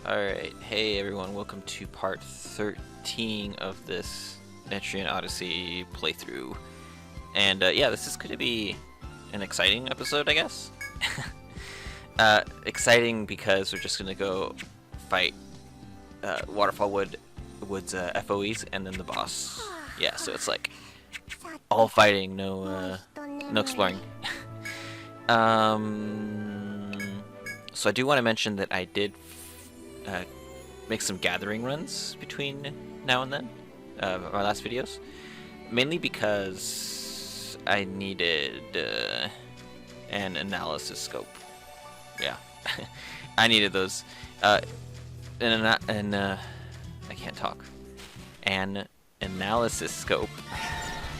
Alright, hey everyone, welcome to part 13 of this Etrian Odyssey playthrough. And yeah, this is going to be an exciting episode, I guess. Exciting because we're just going to go fight Waterfall Wood's FOEs and then the boss. Yeah, so it's like all fighting, no exploring. So I do want to mention that I did make some gathering runs between now and then, our last videos, mainly because I needed an analysis scope. Yeah, I needed those. I can't talk. An analysis scope.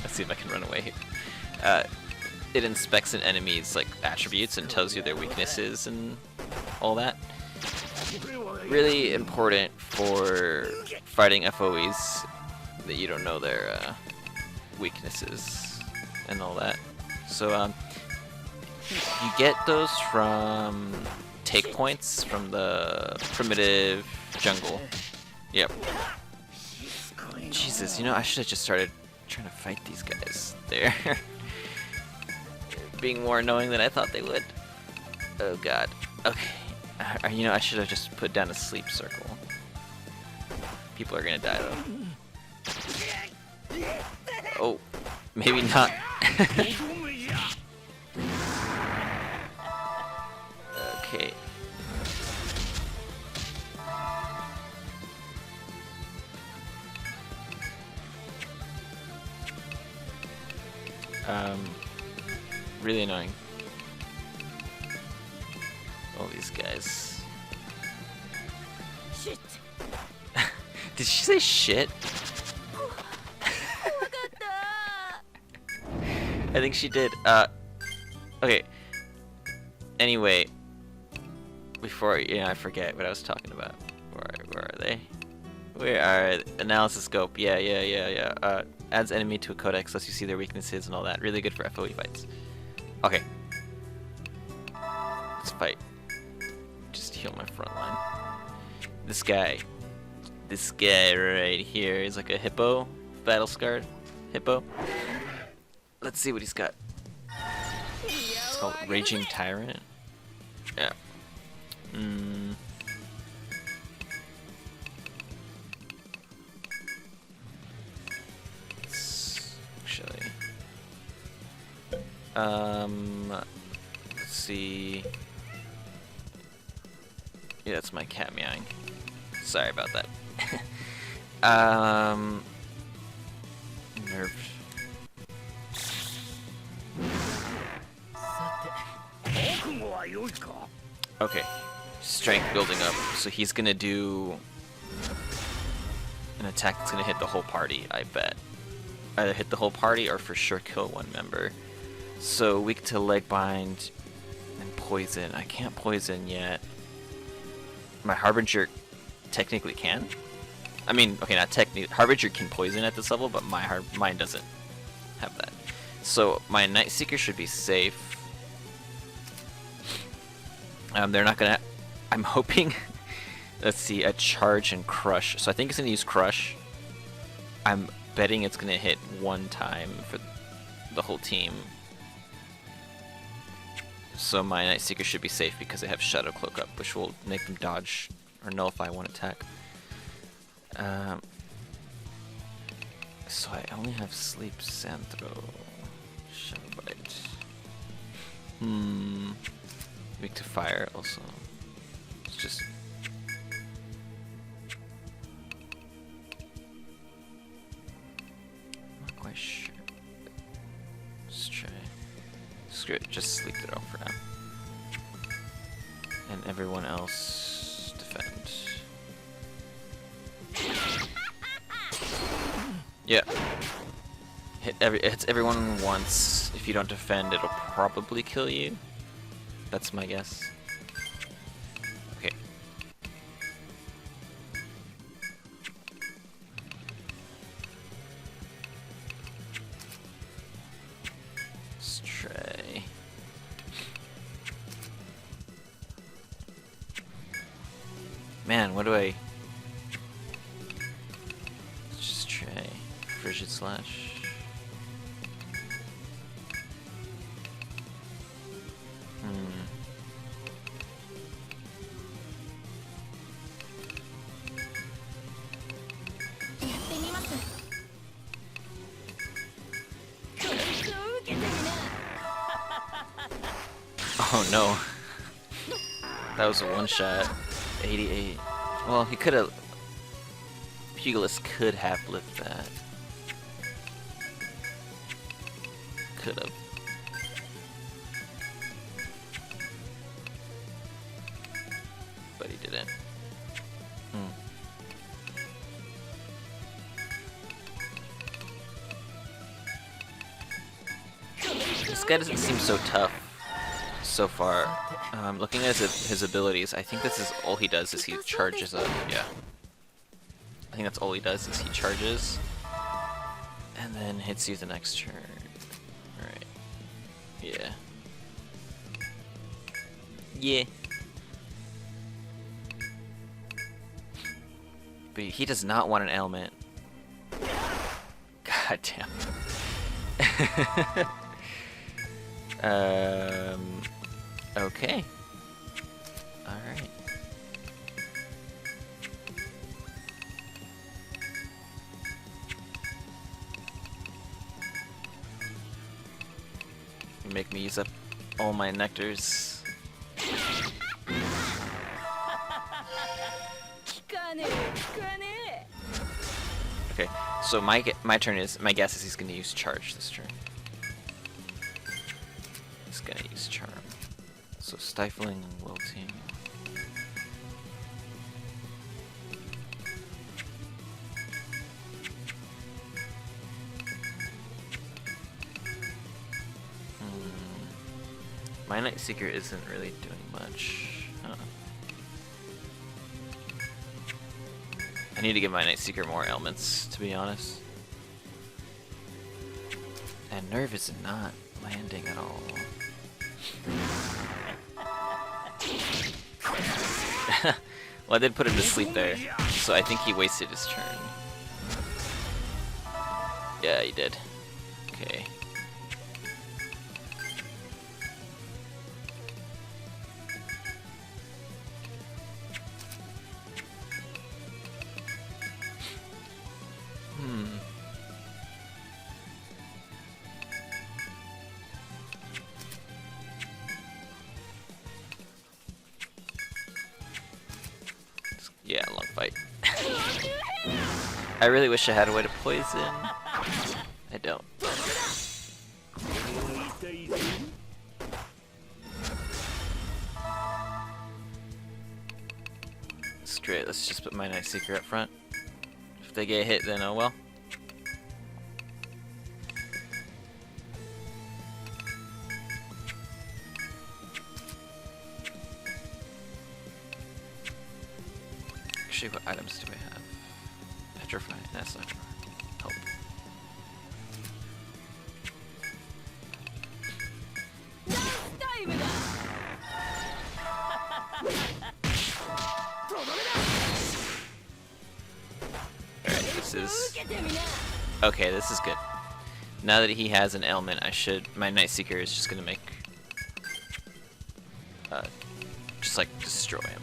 Let's see if I can run away here. It inspects an enemy's like attributes and tells you their weaknesses and all that. Really important for fighting FOEs that you don't know their weaknesses and all that. So you get those from take points from the primitive jungle. Yep. Jesus, you know, I should have just started trying to fight these guys there. Being more annoying than I thought they would. Oh god. Okay. You know, I should have just put down a sleep circle. People are gonna die though. Oh, maybe not. Okay. Really annoying. All these guys. Shit. Did she say shit? I think she did. Okay. Anyway, before I forget what I was talking about. Where are they? Where are analysis scope? Yeah. Adds enemy to a codex, lets you see their weaknesses and all that. Really good for FOE fights. Okay. Let's fight. Just heal my front line. This guy right here is like a hippo, battle scarred hippo. Let's see what he's got. It's called Raging Tyrant. Yeah. Let's see. Yeah, that's my cat meowing. Sorry about that. Nerfed. Okay, strength building up. So he's gonna do an attack that's gonna hit the whole party, I bet. Either hit the whole party or for sure kill one member. So weak to leg bind and poison. I can't poison yet. My Harbinger technically can. I mean, okay, not technically. Harbinger can poison at this level, but mine doesn't have that. So my Nightseeker should be safe. They're not gonna. I'm hoping. Let's see, a charge and crush. So I think it's gonna use crush. I'm betting it's gonna hit one time for the whole team. So my Nightseeker should be safe because they have Shadow Cloak up, which will make them dodge or nullify one attack. So I only have Sleep, Sand Throw, Shadow Bite. Weak to fire also. It's just... not quite sure. Let's try. Screw it, just Sleep Throw for now. And everyone else defend. Yeah. Hits everyone once. If you don't defend, it'll probably kill you. That's my guess. Okay. Let's try. Man, what do I... Let's just try Frigid Slash. Oh no. That was a one-shot. 88. Well, he could have... Pugilist could have lived that. Could have. But he didn't. This guy doesn't seem so tough so far. Looking at his abilities, I think this is all he does is he charges up. Yeah. I think that's all he does is he charges and then hits you the next turn. Alright. Yeah. Yeah. But he does not want an ailment. God damn. Okay. Alright. You make me use up all my nectars. Okay, so my turn is, my guess is he's gonna use charge this turn. He's gonna use charm. So stifling and wilting. My Nightseeker isn't really doing much. I need to give my Nightseeker more ailments, to be honest. And Nerve is not landing at all. Well, I did put him to sleep there, so I think he wasted his turn. Yeah, he did. Okay. Yeah, long fight. I really wish I had a way to poison. I don't. Screw it, let's just put my Nightseeker up front. If they get hit, then oh well. Actually, what items do I have? Petrify, that's not help. Alright, this is... Okay, this is good. Now that he has an ailment, my Nightseeker is just gonna make... just like, destroy him.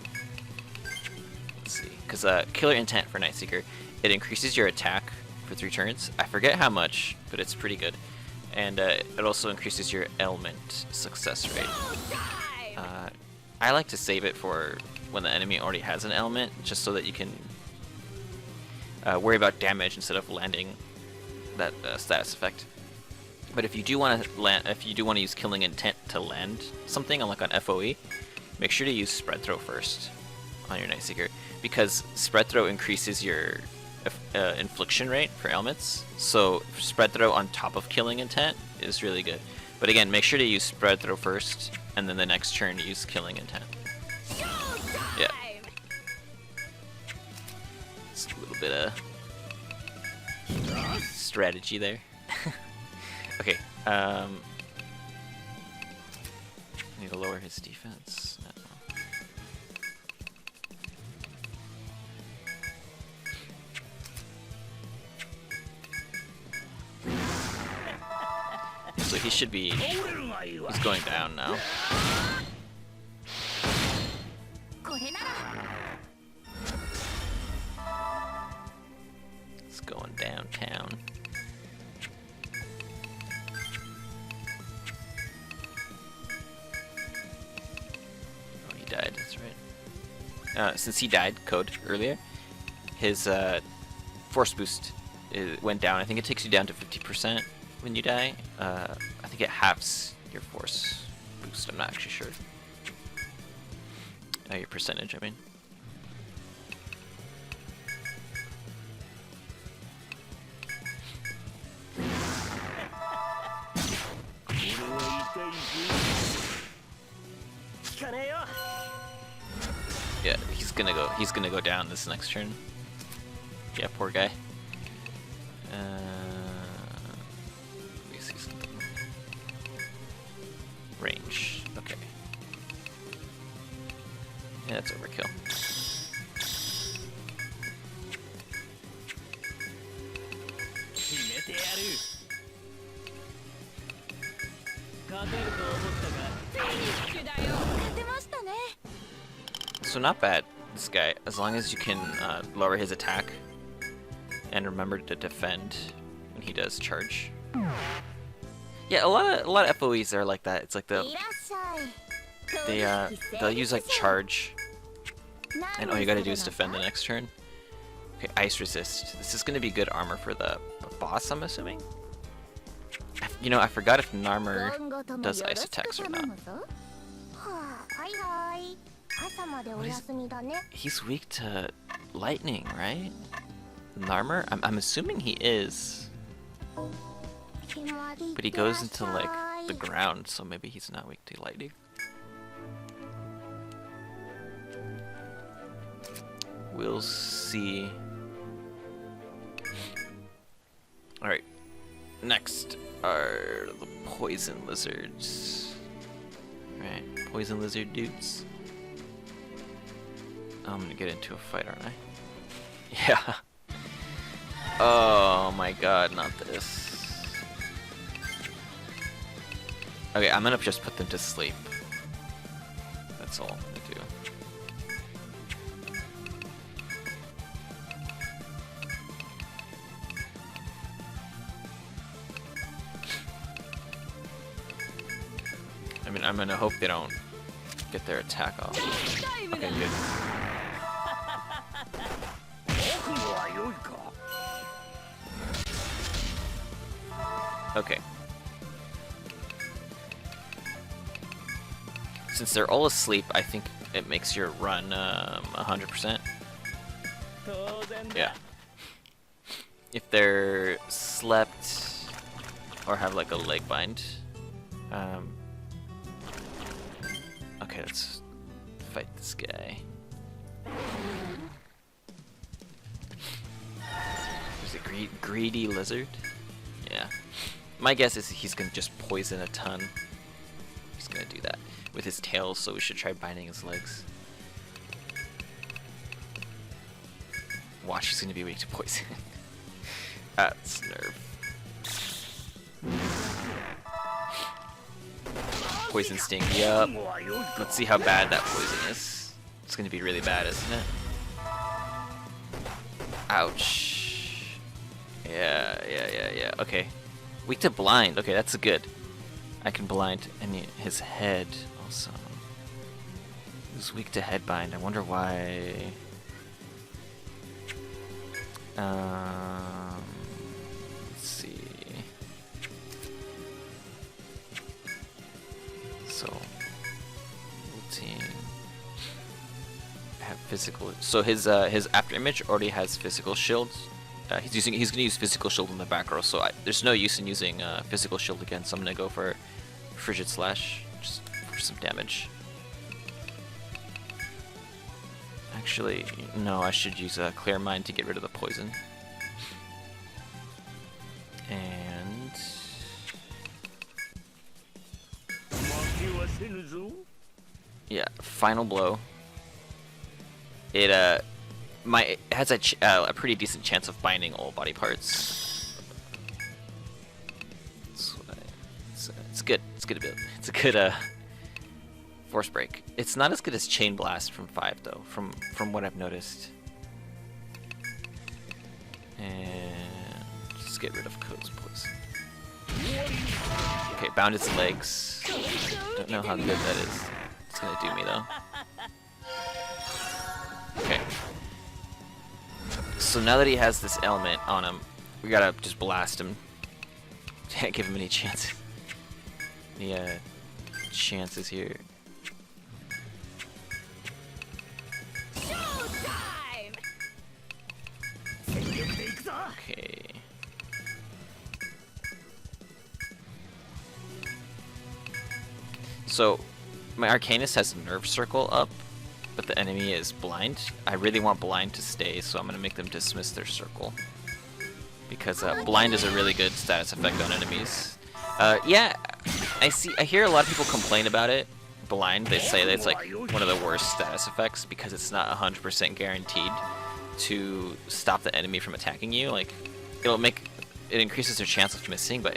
Because Killer Intent for Nightseeker, it increases your attack for 3 turns. I forget how much, but it's pretty good. And it also increases your ailment success rate. I like to save it for when the enemy already has an ailment, just so that you can worry about damage instead of landing that status effect. But if you do want to use Killing Intent to land something, like on FOE, make sure to use Spread Throw first on your Nightseeker, because Spread Throw increases your infliction rate for ailments. So Spread Throw on top of Killing Intent is really good. But again, make sure to use Spread Throw first, and then the next turn use Killing Intent. Yeah. It's a little bit of strategy there. Okay. I need to lower his defense. he should be... He's going down now. It's going downtown. Oh, he died, that's right. Since he died, Code, earlier, his force boost went down. I think it takes you down to 50% when you die. I think it halves your force boost. I'm not actually sure. Your percentage, I mean. Yeah, he's gonna go down this next turn. Yeah, poor guy. Let me see something. Range. Okay. Yeah, that's overkill. So not bad, this guy, as long as you can lower his attack and remember to defend when he does charge. Yeah, a lot of FOEs are like that. It's like they'll use like charge, and all you gotta do is defend the next turn. Okay, ice resist. This is gonna be good armor for the boss, I'm assuming. You know, I forgot if Narmer does ice attacks or not. He's weak to lightning, right? Narmer? I'm assuming he is. But he goes into like the ground, so maybe he's not weak to lightning. We'll see. Alright. Next are the poison lizards. Right, poison lizard dudes. I'm gonna get into a fight, aren't I? Yeah. Oh my god, not this. Okay, I'm gonna just put them to sleep. That's all I'm gonna do. I mean, I'm gonna hope they don't get their attack off. Okay, good. Okay. Since they're all asleep, I think it makes your run 100%. Yeah. If they're slept or have like a leg bind. Okay, let's fight this guy. There's a greedy lizard. Yeah. My guess is he's gonna just poison a ton. He's gonna do that with his tail, so we should try binding his legs. Watch, he's gonna be weak to poison. That's nerve. Poison sting, yup. Let's see how bad that poison is. It's gonna be really bad, isn't it? Ouch. Yeah. Okay. Weak to blind. Okay, that's good. I can blind his head also. He's weak to head bind. I wonder why. Let's see. So, routine. Have physical. So his after image already has physical shields. He's gonna use physical shield in the back row, so there's no use in using physical shield again. So I'm gonna go for frigid slash, just for some damage. Actually, no, I should use a clear mind to get rid of the poison. And yeah, final blow. It has a pretty decent chance of binding all body parts. That's what I said. good. It's good ability. It's a good force break. It's not as good as Chain Blast from 5 though, from what I've noticed. And just get rid of Code's Poison. Okay, bound its legs. Don't know how good that is. It's gonna do me though. Okay. So now that he has this element on him, we gotta just blast him. Can't give him any chances. Any chances here. Okay. So my Arcanist has Nerve Circle up, but the enemy is blind. I really want blind to stay, so I'm gonna make them dismiss their circle. Because blind is a really good status effect on enemies. Yeah, I hear a lot of people complain about it. Blind, they say that it's like one of the worst status effects because it's not 100% guaranteed to stop the enemy from attacking you. Like, it increases their chance of missing, but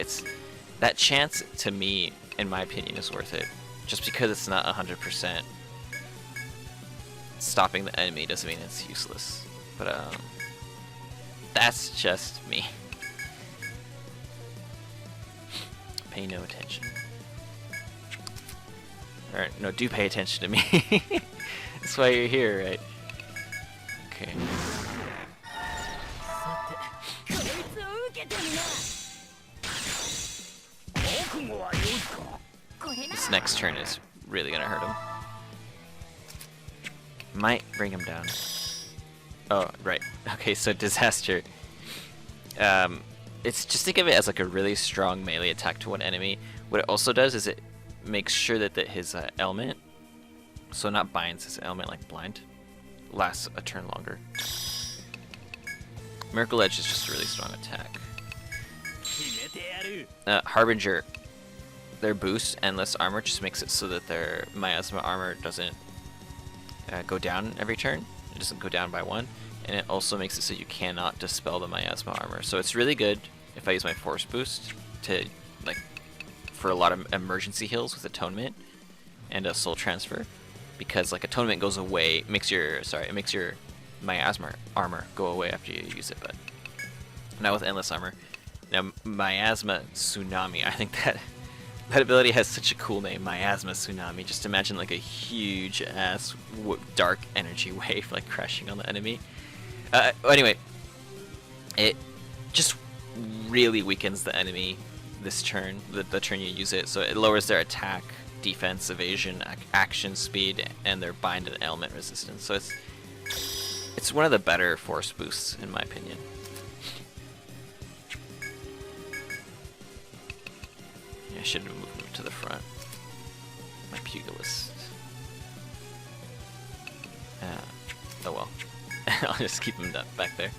that chance to me, in my opinion, is worth it. Just because it's not 100% stopping the enemy doesn't mean it's useless. But that's just me. Pay no attention. Or no, do pay attention to me. That's why you're here, right? Okay. This next turn is really gonna hurt him. Might bring him down. Oh, right. Okay, so Disaster. It's just think of it as like a really strong melee attack to one enemy. What it also does is it makes sure that his element, so not binds, his element like blind, lasts a turn longer. Miracle Edge is just a really strong attack. Harbinger, their boost, Endless Armor, just makes it so that their Miasma Armor doesn't go down every turn. It doesn't go down by 1. And it also makes it so you cannot dispel the Miasma Armor. So it's really good if I use my Force Boost to, like, for a lot of emergency heals with Atonement and a Soul Transfer. Because, like, Atonement goes away, it makes your Miasma Armor go away after you use it, but not with Endless Armor. Now, Miasma Tsunami, I think that ability has such a cool name, Miasma Tsunami. Just imagine like a huge ass dark energy wave like crashing on the enemy. Anyway, it just really weakens the enemy this turn, the turn you use it. So it lowers their attack, defense, evasion, action speed, and their bind and element resistance. So it's one of the better force boosts in my opinion. I should have moved him to the front. My Pugilist. Oh well. I'll just keep him back there.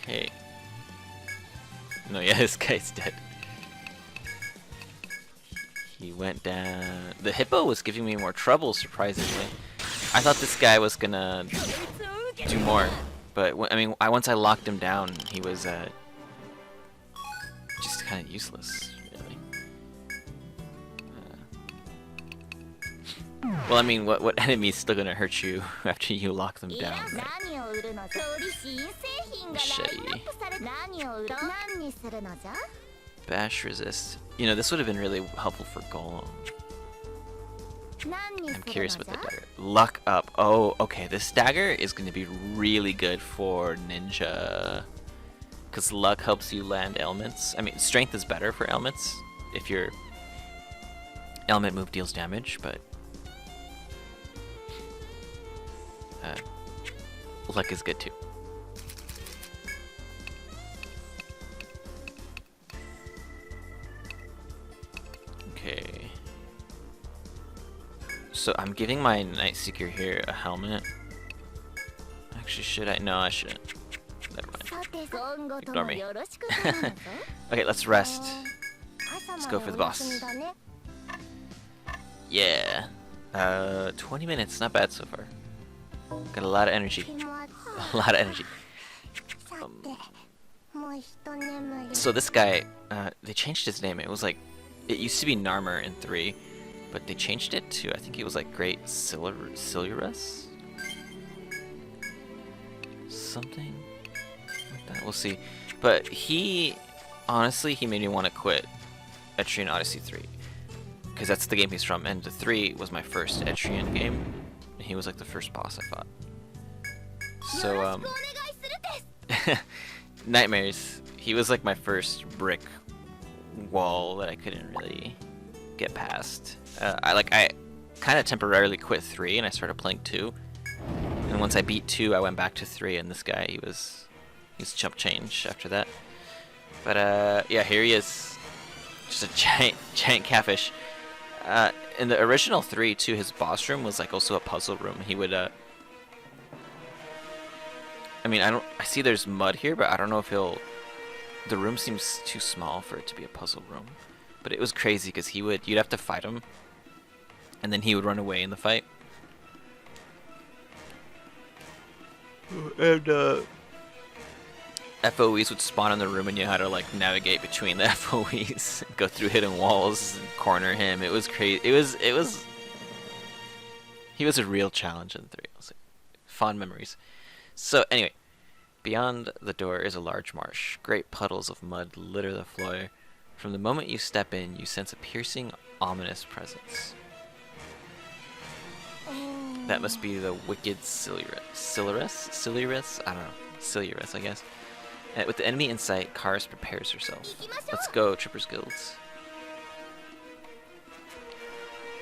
Okay. No, yeah, this guy's dead. He went down. The hippo was giving me more trouble, surprisingly. I thought this guy was gonna do more, but I mean, once I locked him down, he was just kind of useless, really. Well, I mean, what enemy's still gonna hurt you after you lock them down? Right? Machete. Bash resist. You know, this would have been really helpful for Golem. I'm curious about the dagger. Luck up. Oh, okay. This dagger is going to be really good for ninja. Because luck helps you land elements. I mean, strength is better for elements if your element move deals damage, but luck is good too. Okay. So I'm giving my Nightseeker here a helmet. Actually, should I? No, I shouldn't. Never mind. Ignore me. Okay, let's rest. Let's go for the boss. Yeah. 20 minutes, not bad so far. Got a lot of energy. A lot of energy. So this guy, they changed his name. It was like, it used to be Narmer in 3, but they changed it to, I think it was like Great Silurus? Something like that, we'll see. But he, honestly, he made me want to quit Etrian Odyssey 3. Because that's the game he's from, and the 3 was my first Etrian game. And he was like the first boss I fought. So, Nightmares, he was like my first brick wall that I couldn't really get past. I kind of temporarily quit 3 and I started playing 2. And once I beat 2, I went back to 3, and this guy, he's chump change after that. But yeah, here he is. Just a giant catfish. In the original 3 too, his boss room was like also a puzzle room. He would I mean, I see there's mud here, but I don't know if the room seems too small for it to be a puzzle room. But it was crazy because you'd have to fight him, and then he would run away in the fight. And FOEs would spawn in the room, and you had to like navigate between the FOEs, go through hidden walls, and corner him. It was crazy. He was a real challenge in 3. It was like, fond memories. So anyway, beyond the door is a large marsh. Great puddles of mud litter the floor. From the moment you step in, you sense a piercing, ominous presence. That must be the wicked Silurus? I don't know. Silurus, I guess. With the enemy in sight, Karis prepares herself. Let's go, Trippers Guilds.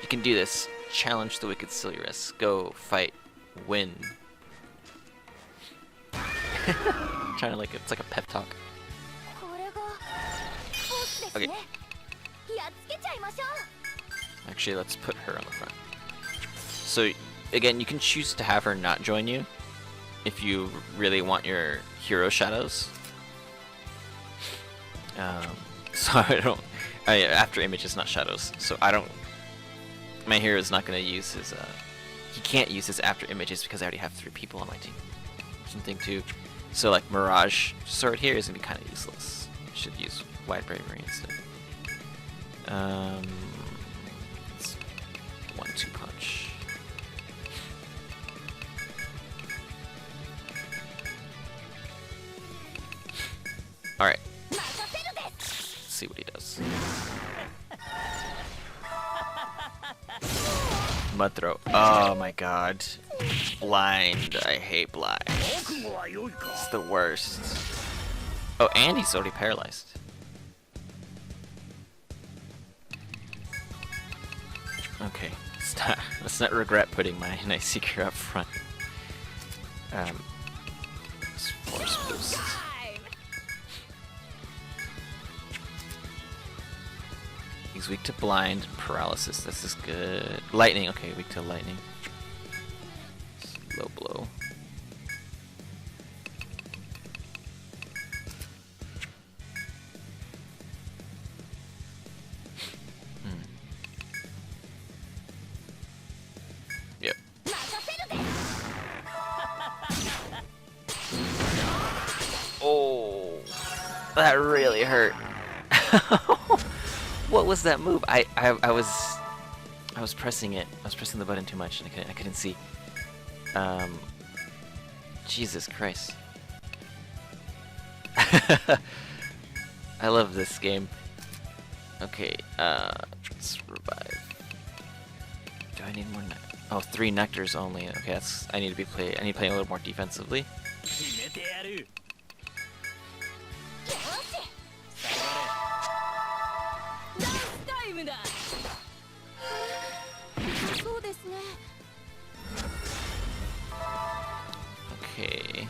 You can do this. Challenge the wicked Silurus. Go, fight, win. Trying to it's like a pep talk. Okay. Actually, let's put her on the front. So, again, you can choose to have her not join you if you really want your hero shadows. So after image is not shadows. So my hero is not going to use his, he can't use his after images because I already have 3 people on my team. Something too. So like Mirage Sword here is going to be kind of useless. I should use Wide Bravery instead. It's 1-2 punch. Alright. Let's see what he does. Mud throw. Oh my god. Blind. I hate blind. It's the worst. Oh, and he's already paralyzed. Okay. Let's not regret putting my Nightseeker up front. Force boost. He's weak to blind, paralysis. This is good. Lightning. Okay, weak to lightning. Low blow. Yep. Oh, that really hurt. What was that move? I was pressing it. I was pressing the button too much, and I couldn't see. Jesus Christ. I love this game. Okay, let's revive. Do I need more? Oh, 3 nectars only. Okay, I need to play a little more defensively. Okay.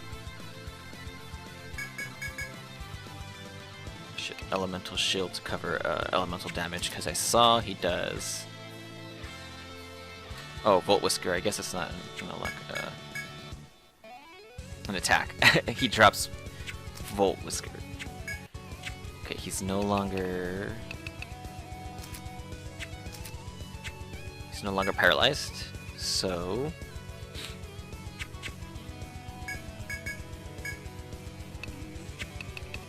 Elemental shield to cover elemental damage, because I saw he does. Oh, Volt Whisker. I guess it's not an attack. He drops Volt Whisker. Okay, he's no longer. He's He's no longer paralyzed, so...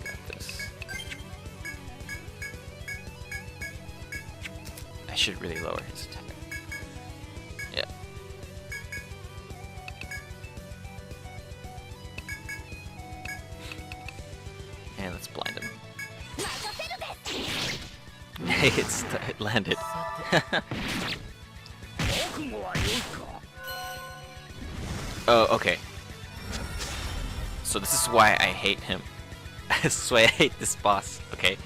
Got this. I should really lower his attack. Yeah. And let's blind him. Hey, it landed. Oh, okay. So this is why I hate him. This is why I hate this boss. Okay.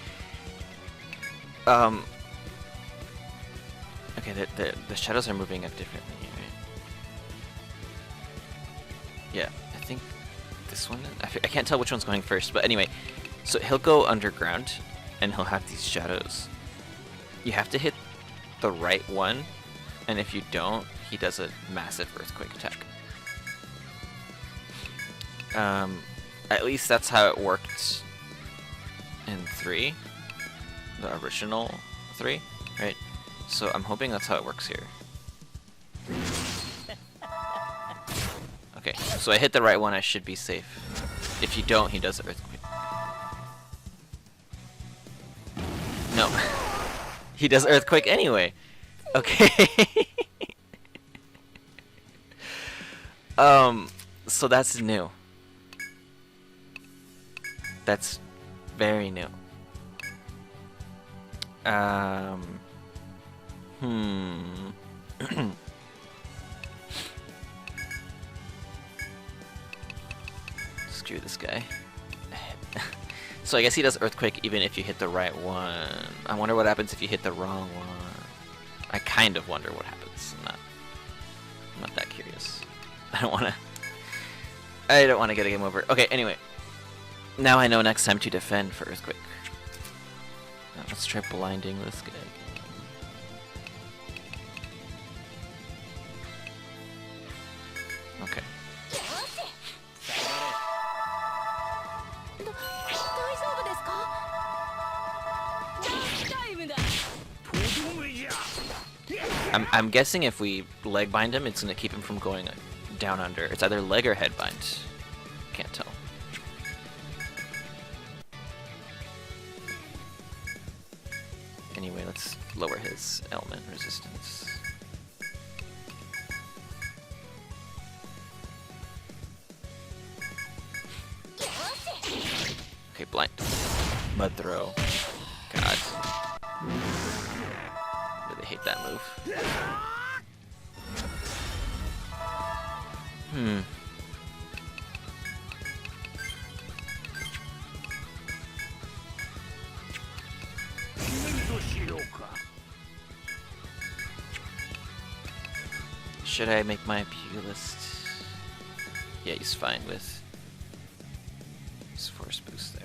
Okay, the shadows are moving up differently, right? Yeah, I think this one. I can't tell which one's going first, but anyway. So he'll go underground, and he'll have these shadows. You have to hit the right one, and if you don't, he does a massive earthquake attack. At least that's how it worked in 3, the original 3, right? So I'm hoping that's how it works here. Okay, so I hit the right one, I should be safe. If you don't, he does the earthquake. No. He does earthquake anyway. Okay. So that's new. That's very new. Screw this guy. So I guess he does earthquake even if you hit the right one. I wonder what happens if you hit the wrong one. I kind of wonder what happens. I'm not that curious. I don't want to get a game over. Okay, anyway. Now I know next time to defend for earthquake. Now let's try blinding this guy. Okay. I'm guessing if we leg bind him, it's gonna keep him from going down under. It's either leg or head bind. Can't tell. Anyway, let's lower his element resistance. Okay, blind. Mud throw. God. Really hate that move. Should I make my Pugilist? Yeah, he's fine with his force boost there.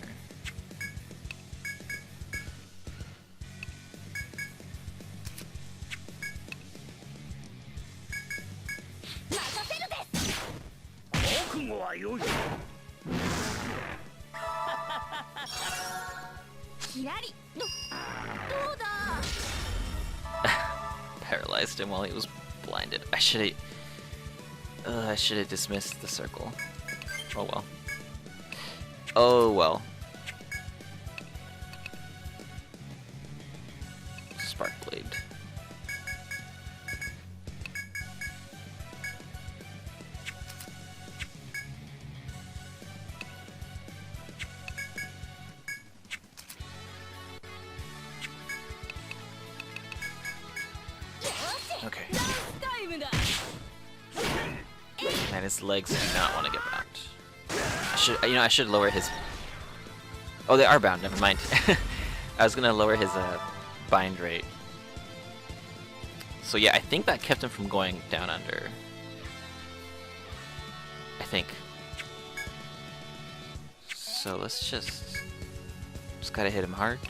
Paralyzed him while he was blinded. I should have dismissed the circle. Oh well. Oh well. Spark blade. Okay. Man, his legs do not want to get bound. I should lower his. Oh, they are bound. Never mind. I was gonna lower his bind rate. So yeah, I think that kept him from going down under. I think. So let's just gotta hit him hard.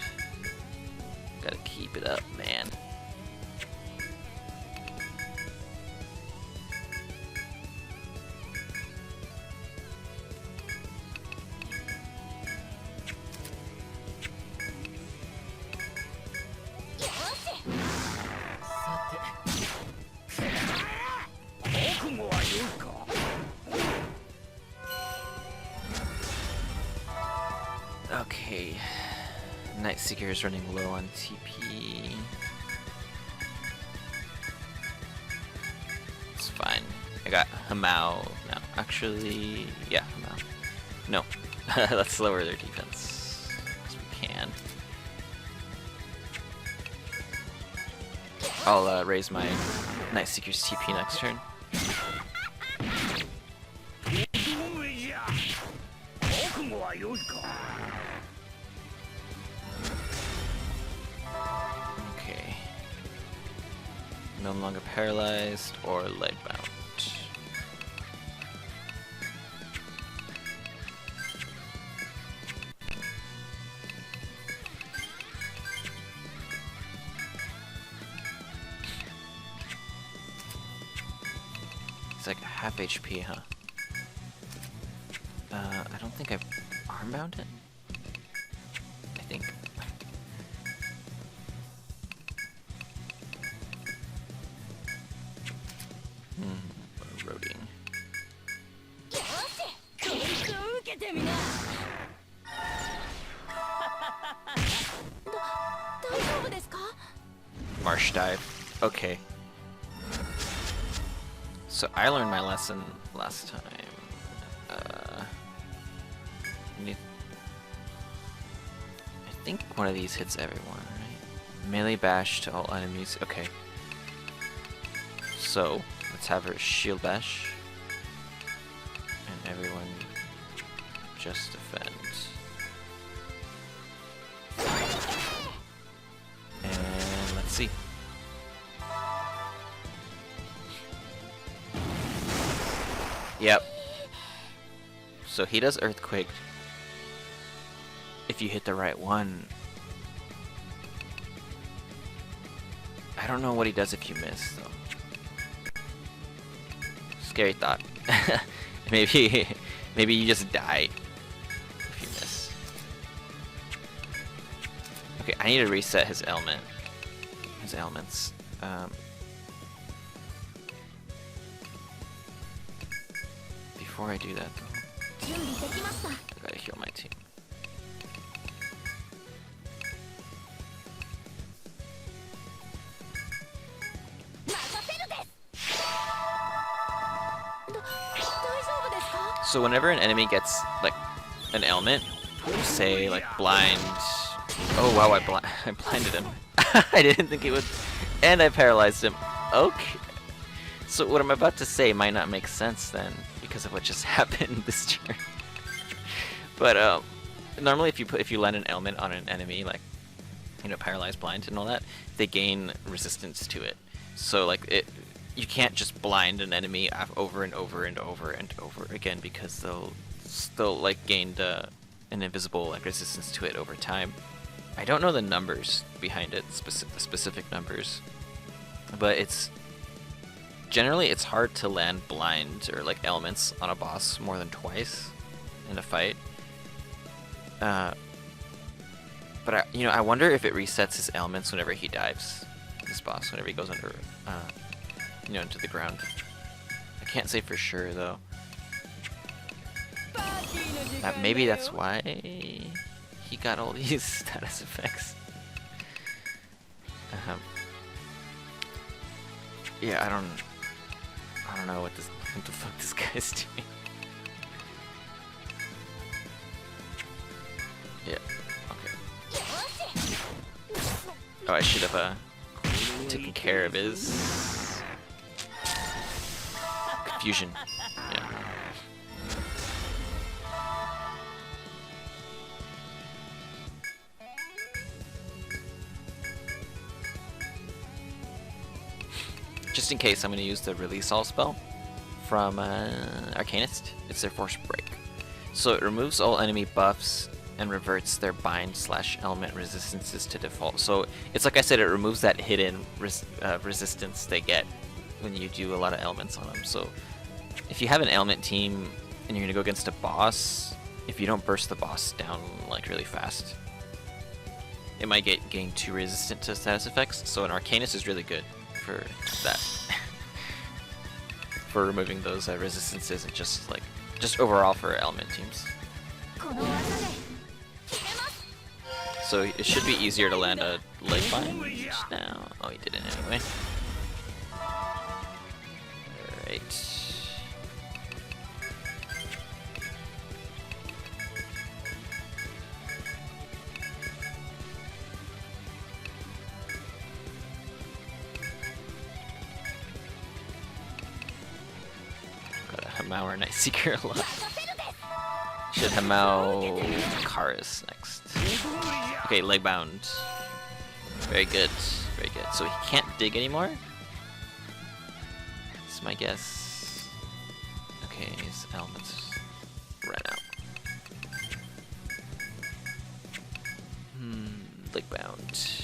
Gotta keep it up, man. Okay. Nightseeker is running low on TP. It's fine. I got Hamao now. Actually, yeah, Hamao. No, let's lower their defense because we can. I'll raise my Nightseeker's TP next turn. Okay. No longer paralyzed or leg bound. It's like half HP, huh? I don't think I've armbound it. I think. Eroding. Marsh dive. Okay. So I learned my lesson last time. I think one of these hits everyone, right? Melee bash to all enemies. Okay. So let's have her shield bash, and everyone just defend. And let's see. Yep. So he does Earthquake if you hit the right one. I don't know what he does if you miss, though. Scary thought. maybe you just die if you miss. Okay, I need to reset his element. His elements. Before I do that, though, I gotta heal my team. So whenever an enemy gets like an ailment, say like blind. Oh wow, I blinded him. I didn't think it would, and I paralyzed him. Okay. So what I'm about to say might not make sense then, because of what just happened this turn. But normally if you land an ailment on an enemy, like, you know, paralyzed, blind, and all that, they gain resistance to it. So like you can't just blind an enemy over and over and over and over again, because they'll like gain an invisible like resistance to it over time. I don't know the numbers behind it, the specific numbers, but generally it's hard to land blind or like elements on a boss more than twice in a fight. But I wonder if it resets his elements whenever he dives. This boss, whenever he goes under, into the ground. I can't say for sure though. Maybe that's why he got all these status effects. Yeah, I don't know what the fuck this guy's doing. Yeah. Okay. Oh, I should have taken care of his confusion. Yeah. Just in case, I'm going to use the Release All spell from Arcanist. It's their Force Break. So it removes all enemy buffs and reverts their bind/element resistances to default. So it's like I said, it removes that hidden resistance they get when you do a lot of elements on them. So if you have an element team and you're going to go against a boss, if you don't burst the boss down like really fast, it might gain too resistant to status effects. So an Arcanist is really good for that. For removing those resistances and just overall for element teams. so it should be easier to land a leg bind now. Oh, he didn't anyway. Alright. Got a Hamau or Nightseeker a lot. Should Hamau Karis next. Okay, leg bound. Very good. Very good. So he can't dig anymore? That's my guess. Okay, his elements ran out. Leg bound.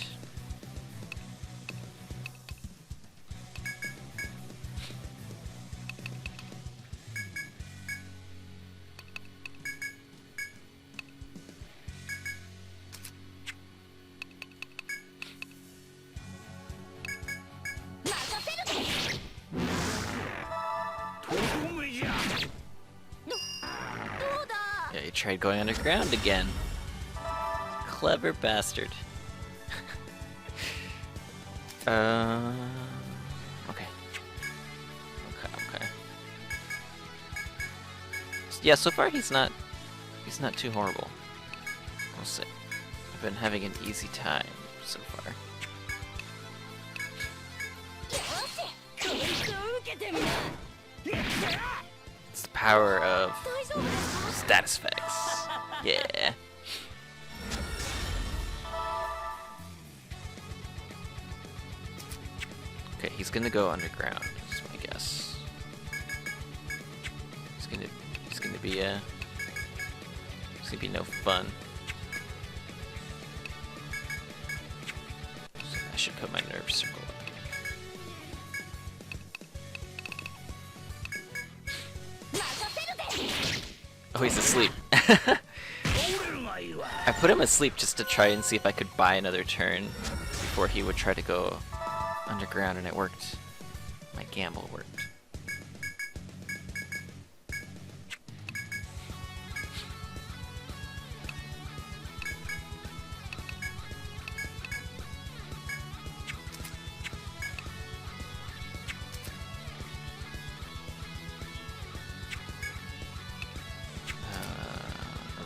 Yeah, he tried going underground again. Clever bastard. Okay. Okay. Yeah, so far he's not too horrible. We'll see. I've been having an easy time so far. It's the power of status effects. Yeah. Okay, he's gonna go underground, is my guess. It's gonna be no fun. So I should put my nerve circle up. Oh, he's asleep. I put him asleep just to try and see if I could buy another turn before he would try to go underground, and it worked. My gamble worked.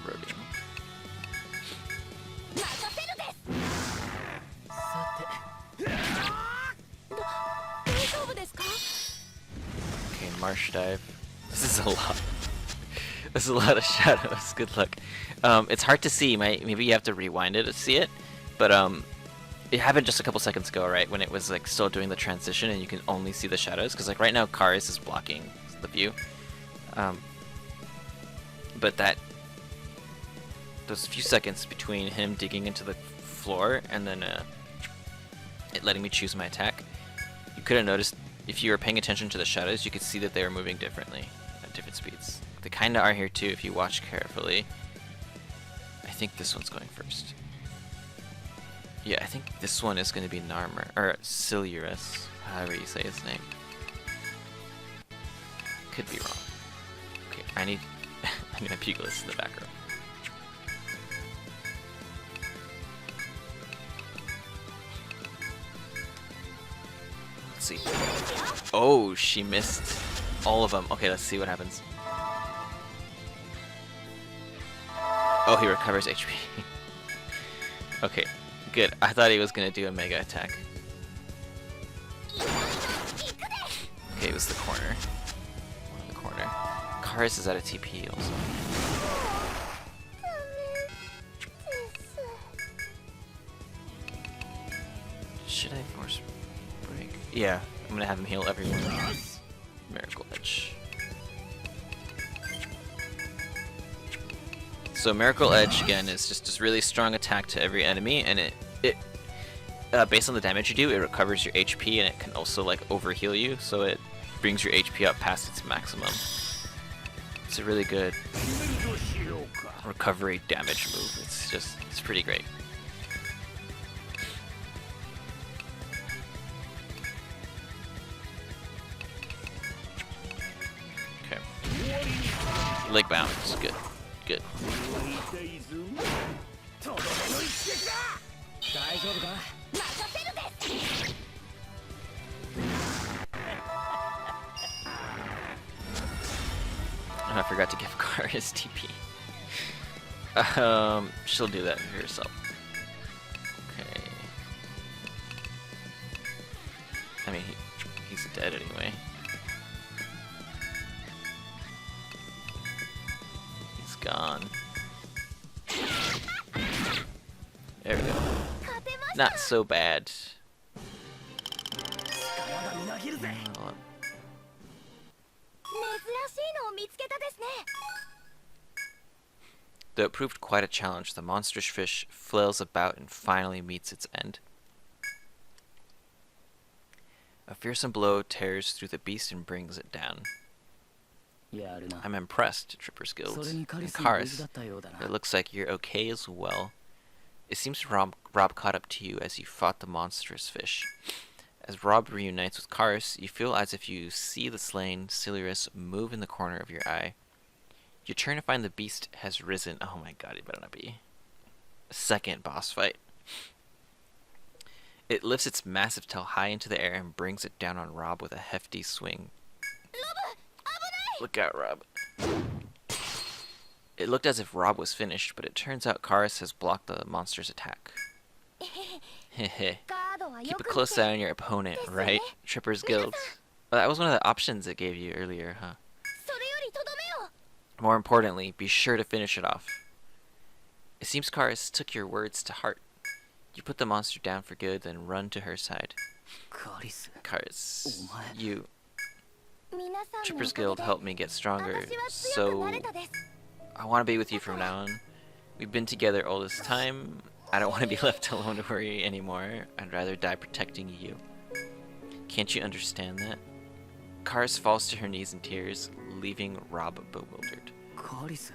Eroding. Okay, marsh dive. This is a lot. This is a lot of shadows. Good luck. It's hard to see. Maybe you have to rewind it to see it, but it happened just a couple seconds ago, right, when it was like still doing the transition, and you can only see the shadows. Because like right now, Karis is blocking the view. But those few seconds between him digging into the floor and then it letting me choose my attack, you could have noticed if you were paying attention to the shadows, you could see that they were moving differently at different speeds. They kind of are here too if you watch carefully. I think this one's going first. Yeah, I think this one is going to be Narmer, or Silurus, however you say his name. Could be wrong. Okay, I need a Pugilist in the back row. Let's see. Oh, she missed all of them. Okay, let's see what happens. Oh, he recovers HP. Okay, good. I thought he was gonna do a mega attack. Okay, it was the corner. The corner. Karis is out of TP also. Should I force break? Yeah, I'm gonna have him heal everyone. Miracle Edge. So Miracle Edge again is just this really strong attack to every enemy, and it based on the damage you do, it recovers your HP, and it can also like overheal you, so it brings your HP up past its maximum. It's a really good recovery damage move. It's pretty great. Okay. Leg bound is good. Good. Oh, I forgot to give Kara his TP. She'll do that herself. Okay. I mean, he's dead anyway. He's gone. There we go. Not so bad. Though it proved quite a challenge, the monstrous fish flails about and finally meets its end. A fearsome blow tears through the beast and brings it down. I'm impressed, Tripper's Guild. And Karis, it looks like you're okay as well. It seems Rob caught up to you as you fought the monstrous fish. As Rob reunites with Karis, you feel as if you see the slain Silurus move in the corner of your eye. You turn to find the beast has risen. Oh my god, it better not be. A second boss fight. It lifts its massive tail high into the air and brings it down on Rob with a hefty swing. Look out, Rob. It looked as if Rob was finished, but it turns out Karis has blocked the monster's attack. Hehe. Keep a close eye on your opponent, right? Tripper's Guild. Well, that was one of the options it gave you earlier, huh? More importantly, be sure to finish it off. It seems Karis took your words to heart. You put the monster down for good, then run to her side. Karis, you... Tripper's Guild helped me get stronger, so I want to be with you from now on. We've been together all this time. I don't want to be left alone to worry anymore. I'd rather die protecting you. Can't you understand that? Karis falls to her knees in tears, leaving Rob bewildered. Karis.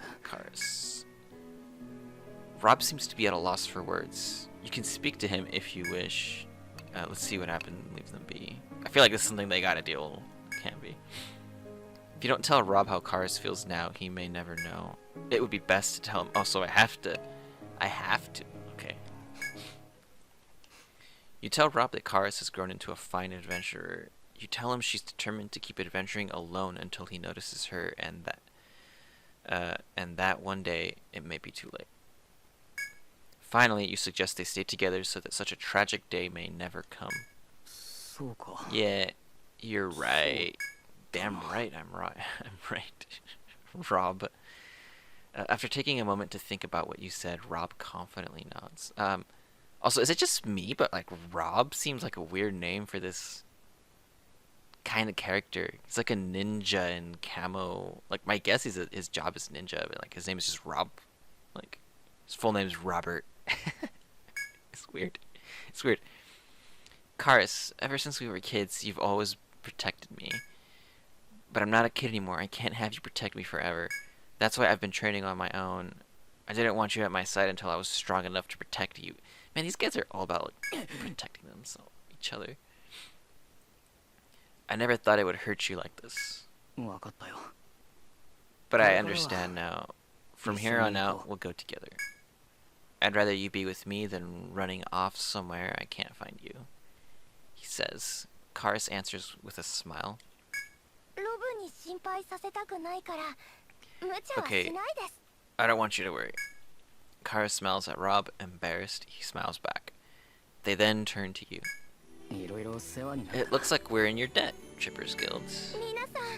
Rob seems to be at a loss for words. You can speak to him if you wish. Let's see what happened and leave them be. I feel like this is something they gotta deal. Can't be. If you don't tell Rob how Karis feels now, he may never know. It would be best to tell him. Oh, so I have to. Okay. You tell Rob that Karis has grown into a fine adventurer. You tell him she's determined to keep adventuring alone until he notices her, and that one day it may be too late. Finally, you suggest they stay together so that such a tragic day may never come. Yeah, you're right. Damn right, I'm right. I'm right. Rob. After taking a moment to think about what you said, Rob confidently nods. Also, is it just me, but like Rob seems like a weird name for this kind of character? He's like a ninja in camo. Like, my guess is that his job is ninja, but like his name is just Rob. Like, his full name is Robert. It's weird. It's weird. Karis, ever since we were kids, you've always protected me. But I'm not a kid anymore. I can't have you protect me forever. That's why I've been training on my own. I didn't want you at my side until I was strong enough to protect you. Man, these guys are all about like protecting each other. I never thought it would hurt you like this. But I understand now. From here on out, we'll go together. I'd rather you be with me than running off somewhere I can't find you. He says. Karis answers with a smile. Okay, I don't want you to worry. Karis smiles at Rob. Embarrassed, he smiles back. They then turn to you. It looks like we're in your debt, Tripper's Guild.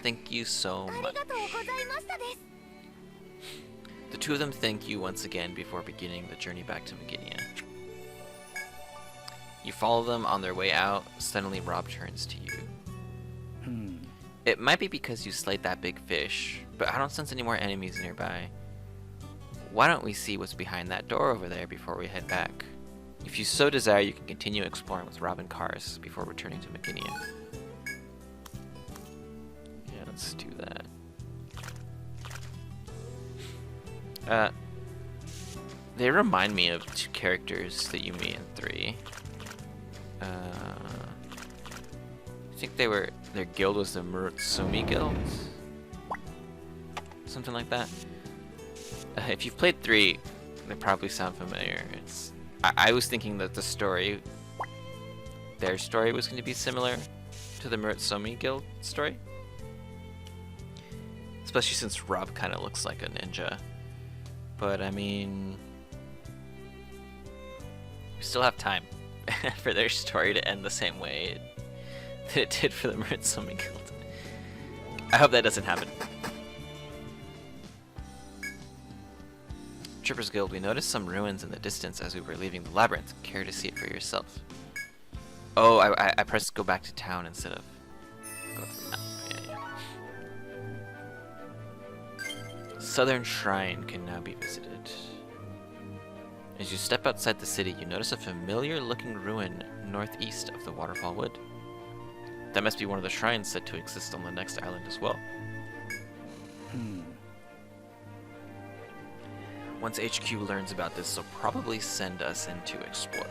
Thank you so much. The two of them thank you once again before beginning the journey back to Maginia. You follow them on their way out. Suddenly Rob turns to you. It might be because you slayed that big fish, but I don't sense any more enemies nearby. Why don't we see what's behind that door over there before we head back? If you so desire, you can continue exploring with Rob and Karis before returning to Maginia. Yeah, let's do that. They remind me of two characters that you meet in 3. I think their guild was the Murutsumi Guild? Something like that. If you've played 3, they probably sound familiar. It's I was thinking that the story, their story was going to be similar to the Murotsomi Guild story. Especially since Rob kind of looks like a ninja. But I mean, we still have time for their story to end the same way that it did for the Murotsomi Guild. I hope that doesn't happen. Trippers Guild, we noticed some ruins in the distance as we were leaving the labyrinth. Care to see it for yourself? Oh, I pressed go back to town instead of go to the map. Yeah. Southern Shrine can now be visited. As you step outside the city, you notice a familiar looking ruin northeast of the Waterfall Wood. That must be one of the shrines said to exist on the next island as well. Once HQ learns about this, they'll probably send us in to explore.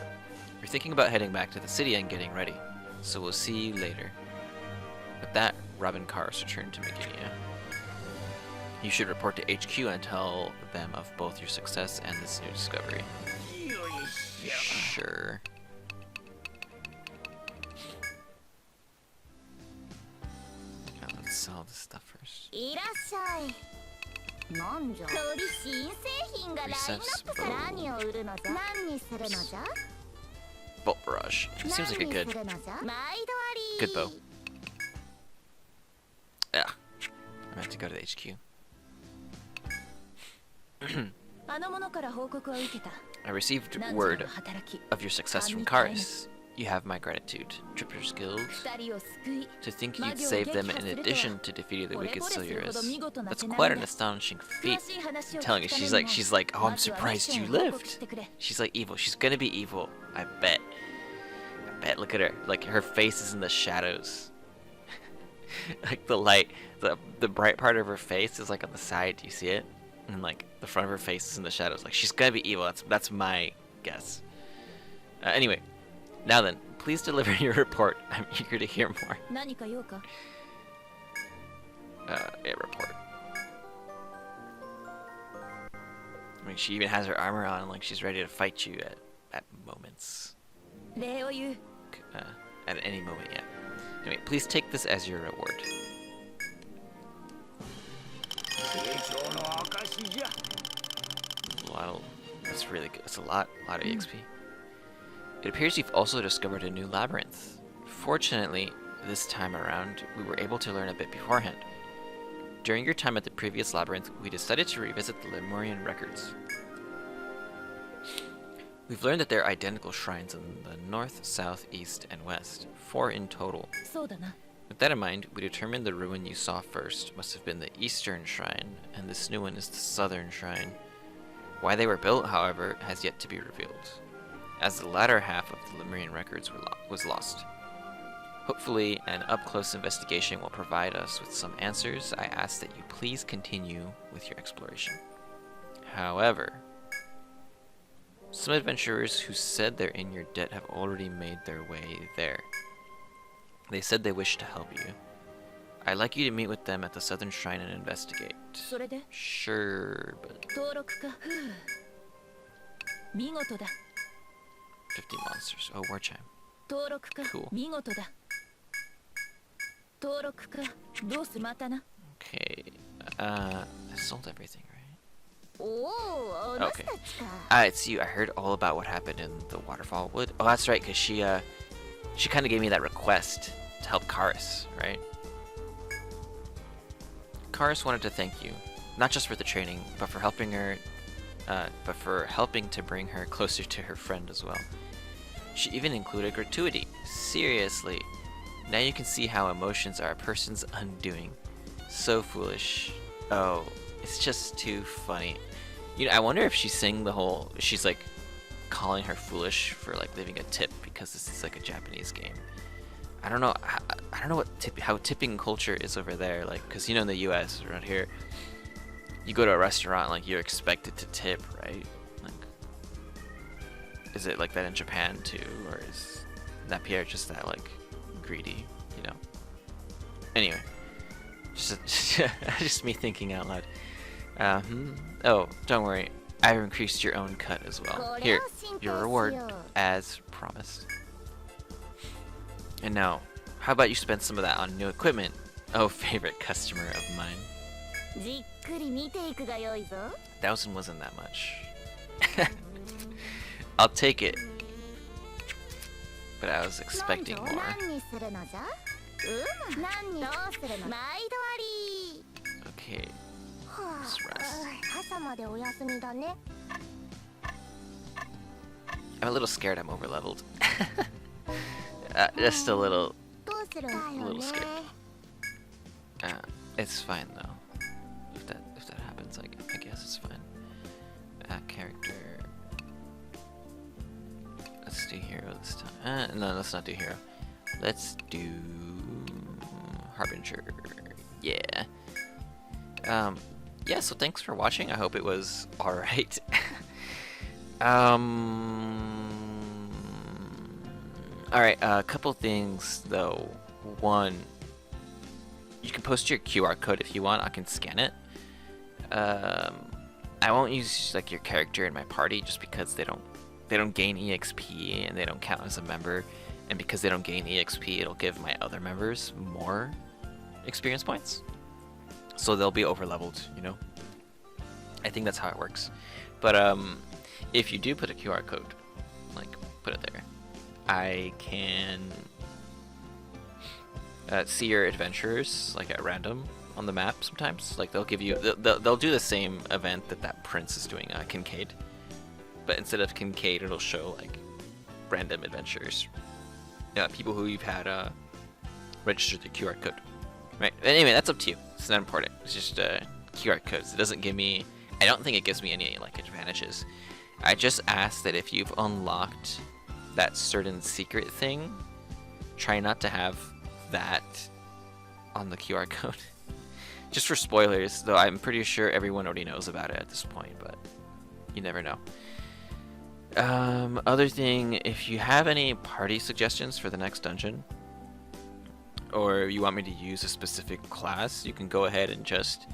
We're thinking about heading back to the city and getting ready, so we'll see you later. With that, Rob and Karis return to Meginia. You should report to HQ and tell them of both your success and this new discovery. Sure. Now let's sell this stuff first. Bolt Barrage. Seems like a good bow. Yeah. I have to go to the HQ. I received word of your success from Karis. You have my gratitude, Trippers Guild. To think you'd save them in addition to defeating the wicked Silurus. That's quite an astonishing feat. I'm telling you, she's like, oh, I'm surprised you lived. She's like evil. She's gonna be evil. I bet. Look at her. Like her face is in the shadows. Like the light, the bright part of her face is like on the side. Do you see it? And like the front of her face is in the shadows. Like she's gonna be evil. That's my guess. Anyway. Now then, please deliver your report. I'm eager to hear more. Yeah, report. I mean, she even has her armor on, like she's ready to fight you at moments. At any moment, yeah. Anyway, please take this as your reward. Wow, that's really good. That's a lot of EXP. It appears you've also discovered a new labyrinth. Fortunately, this time around, we were able to learn a bit beforehand. During your time at the previous labyrinth, we decided to revisit the Lemurian records. We've learned that there are identical shrines in the north, south, east, and west, 4 in total. With that in mind, we determined the ruin you saw first must have been the eastern shrine, and this new one is the southern shrine. Why they were built, however, has yet to be revealed, as the latter half of the Lemurian records was lost. Hopefully, an up-close investigation will provide us with some answers. I ask that you please continue with your exploration. However, some adventurers who said they're in your debt have already made their way there. They said they wish to help you. I'd like you to meet with them at the Southern Shrine and investigate. Sure, but... 50 monsters. Oh, war chime. Cool. Okay. I sold everything, right? Okay. It's you. I heard all about what happened in the Waterfall Wood. Oh, that's right, because she kind of gave me that request to help Karis, right? Karis wanted to thank you, not just for the training, but for helping her, but for helping to bring her closer to her friend as well. She even included gratuity. Seriously. Now you can see how emotions are a person's undoing. So foolish. Oh, it's just too funny. You know, I wonder if she's saying the whole... She's like calling her foolish for like leaving a tip because this is like a Japanese game. I don't know. I don't know how tipping culture is over there. Like, because you know in the U.S. around here, you go to a restaurant, like you're expected to tip, right? Like, is it like that in Japan too, or is that Pierre just that like greedy? You know. Anyway, just me thinking out loud. Oh, don't worry. I've increased your own cut as well. Here, your reward, as promised. And now, how about you spend some of that on new equipment? Oh, favorite customer of mine. 1,000 wasn't that much. I'll take it. But I was expecting more. Okay. Let's rest. I'm a little scared I'm overleveled. Just a little scared. It's fine though. If that happens, I guess it's fine. Character. Let's do hero this time. No, let's not do hero. Let's do Harbinger. Yeah. Yeah, so thanks for watching. I hope it was alright. Alright, a couple things though. One, you can post your QR code if you want. I can scan it. I won't use like your character in my party just because they don't gain EXP and they don't count as a member, and because they don't gain EXP, it'll give my other members more experience points, so they'll be overleveled, you know. I think that's how it works. But if you do put a QR code, like put it there, I can see your adventurers like at random on the map sometimes. Like they'll give you, they'll do the same event that prince is doing, Kincaid. But instead of Kincaid, it'll show like random adventures, people who you've had registered the QR code, right? Anyway, that's up to you. It's not important. It's just QR codes. It doesn't give me. I don't think it gives me any like advantages. I just ask that if you've unlocked that certain secret thing, try not to have that on the QR code. Just for spoilers, though. I'm pretty sure everyone already knows about it at this point, but you never know. Other thing, if you have any party suggestions for the next dungeon, or you want me to use a specific class, you can go ahead and just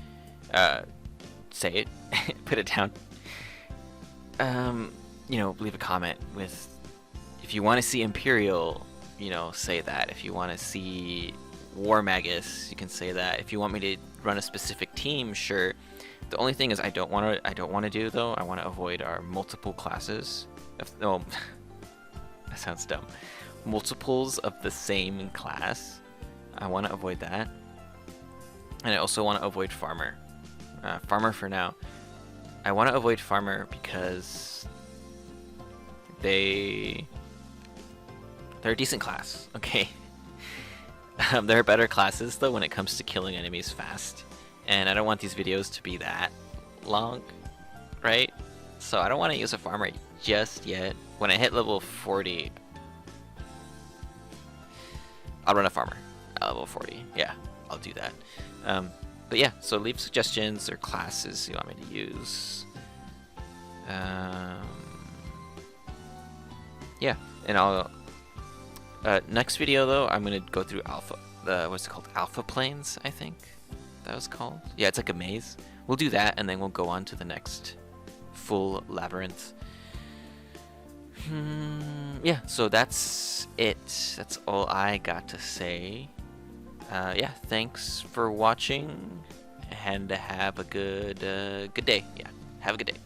say it, put it down. You know, leave a comment with, if you want to see Imperial, you know, say that. If you want to see War Magus, you can say that. If you want me to run a specific team, sure. The only thing is I don't want to do though. I want to avoid our multiple classes. No, that sounds dumb. Multiples of the same class. I want to avoid that, and I also want to avoid Farmer. Farmer for now. I want to avoid Farmer because they're a decent class. Okay. There are better classes though when it comes to killing enemies fast, and I don't want these videos to be that long, right? So I don't want to use a farmer just yet. When I hit level 40, I'll run a farmer at level 40. Yeah, I'll do that. But yeah, so leave suggestions or classes you want me to use. Yeah, and I'll next video though, I'm gonna go through alpha. What's it called? Alpha planes, I think that was called. Yeah, it's like a maze. We'll do that, and then we'll go on to the next full labyrinth. Yeah, so that's it. That's all I got to say. Yeah, thanks for watching, and have a good day. Yeah, have a good day.